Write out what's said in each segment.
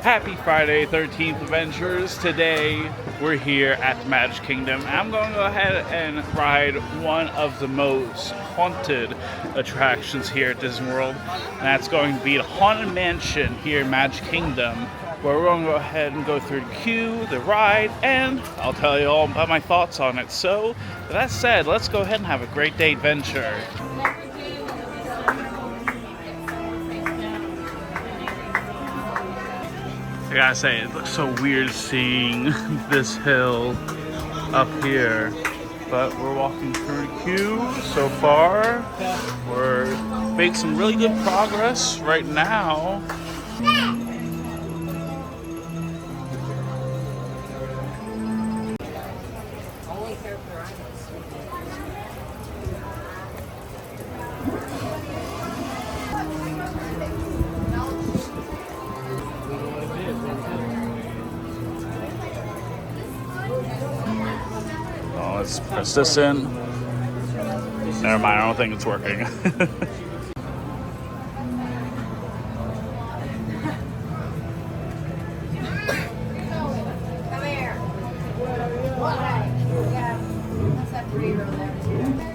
Happy Friday 13th Adventures. Today we're here at the Magic Kingdom. I'm going to go ahead and ride one of the most haunted attractions here at Disney World. And that's going to be the Haunted Mansion here in Magic Kingdom, where we're going to go ahead and go through the queue, the ride, and I'll tell you all about my thoughts on it. So, with that said, let's go ahead and have a great day adventure. I gotta say, it looks so weird seeing this hill up here. But we're walking through the queue so far. We're making some really good progress right now. Let's press this in. Never mind, I don't think it's working. Come here. What's that 3-year-old there too?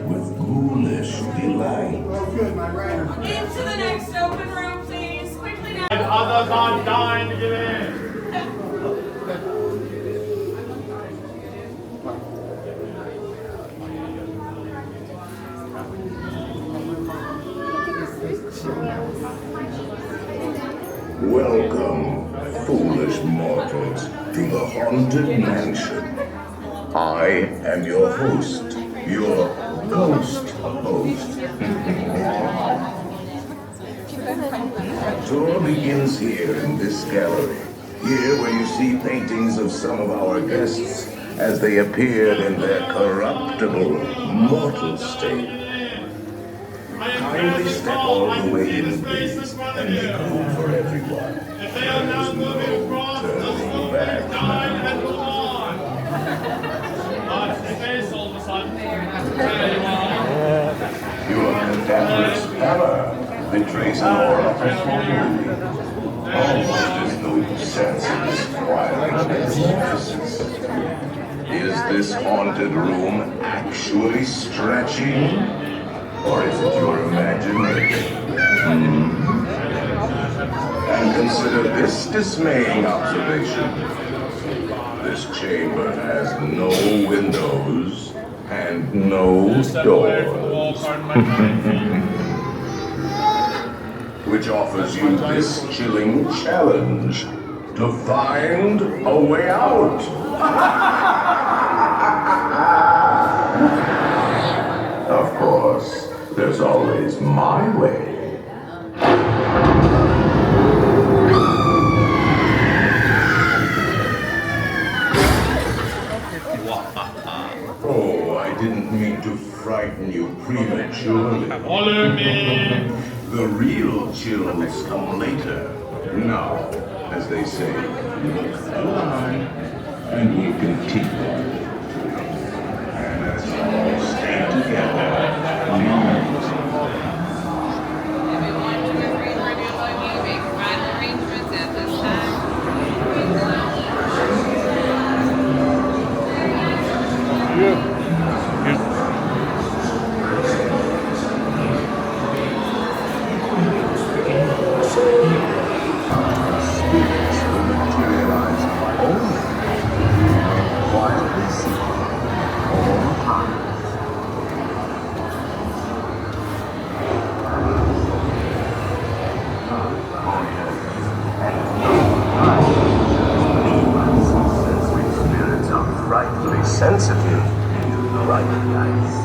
With ghoulish delight. Into the next open room, please. Quickly now. Others are dying to get in. Welcome, foolish mortals, to the Haunted Mansion. I am your host, your ghost host. Our tour begins here in this gallery. Here where you see paintings of some of our guests as they appeared in their corruptible, mortal state. Kindly step all the way in, please, and make room for everyone. There's no turning back now. Your cadaverous pallor betrays an aura of horror. Almost as though you sense this quiet metamorphosis. Is this haunted room actually stretching? Or is it your imagination? And consider this dismaying observation. This chamber has no windows and no doors. Which offers you this chilling challenge to find a way out. Of course, there's always my way. Oh, I didn't mean to frighten you prematurely. Follow me. The real chills come later. Now, as they say, look alive, and we'll continue. And let's all stay together. sensitive, bright lights.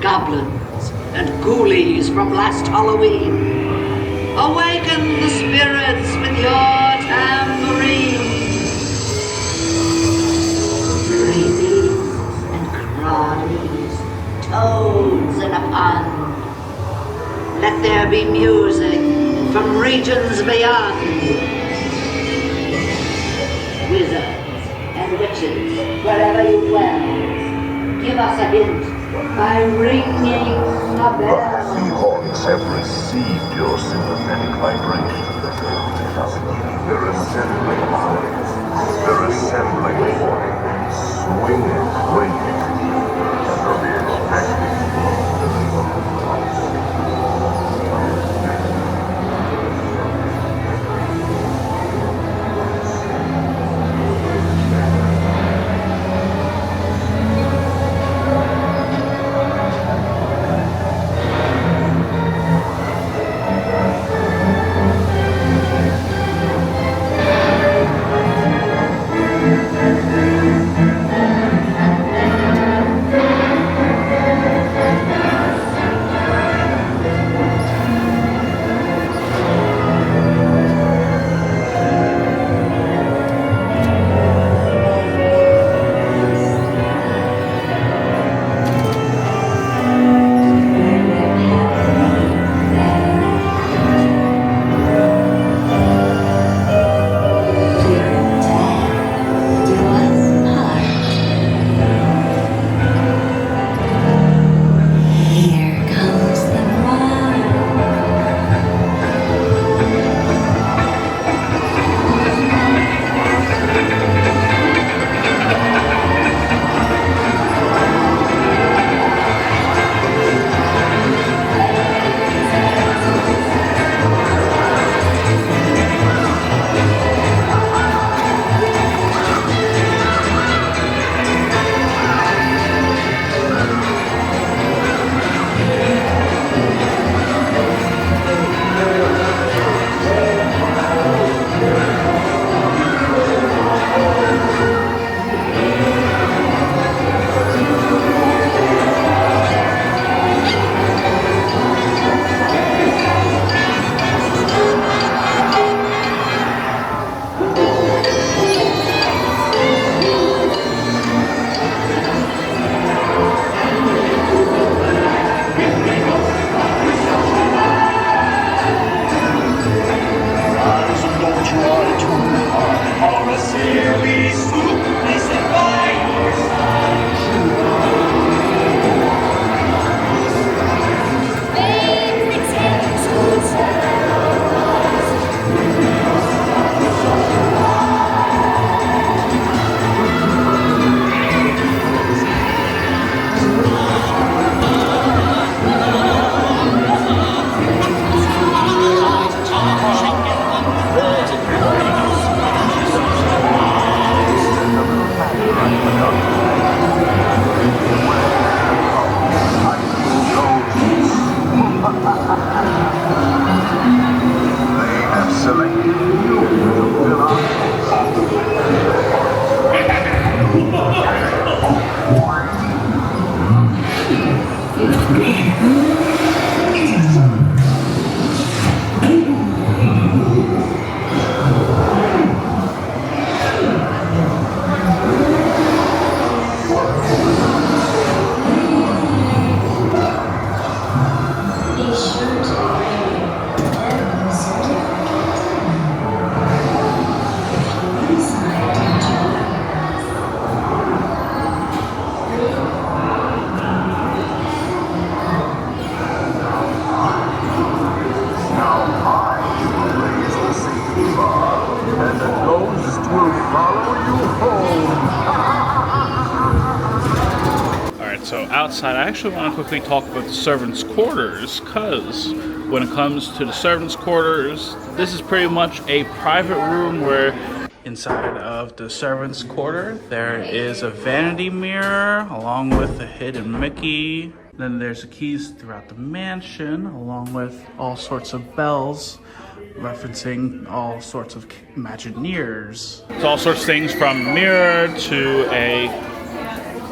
Goblins and ghoulies from last Halloween, awaken the spirits with your tambourine. Creepies and crawlies, toads in a pond. Let there be music from regions beyond. Wizards and witches, wherever you dwell, give us a hint by ringing a The bell. happy haunts have received your sympathetic vibrations. They're assembling for it. They're assembling for it. Swing it, swing it. So be expected. So outside, I actually want to quickly talk about the servants' quarters, because when it comes to the servants' quarters, this is pretty much a private room where inside of the servants' quarter, there is a vanity mirror along with a hidden Mickey. Then there's the keys throughout the mansion, along with all sorts of bells referencing all sorts of Imagineers. There's all sorts of things from mirror to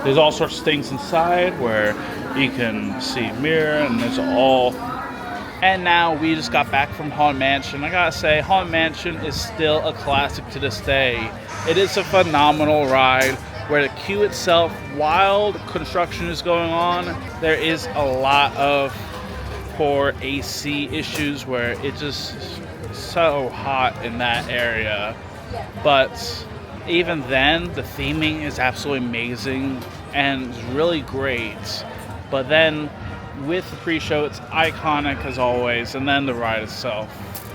there's all sorts of things inside where you can see mirror, and there's all. And now we just got back from Haunted Mansion. I gotta say, Haunted Mansion is still a classic to this day. It is a phenomenal ride where the queue itself, while the construction is going on, there is a lot of poor AC issues where it just so hot in that area. But even then, the theming is absolutely amazing and it's really great. But then with the pre-show, it's iconic as always, and then the ride itself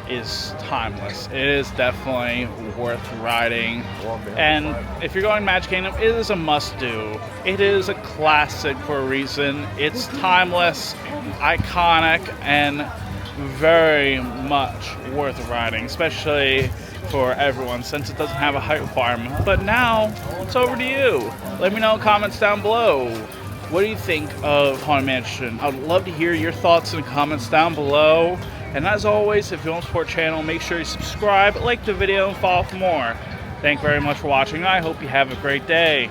is timeless. It is definitely worth riding. And if you're going to Magic Kingdom, it is a must-do. It is a classic for a reason. It's timeless, iconic, and very much worth riding, especially for everyone since it doesn't have a height requirement. But now, it's over to you. Let me know in the comments down below. What do you think of Haunted Mansion? I would love to hear your thoughts in the comments down below. And as always, if you want to support the channel, make sure you subscribe, like the video, and follow for more. Thank you very much for watching. I hope you have a great day.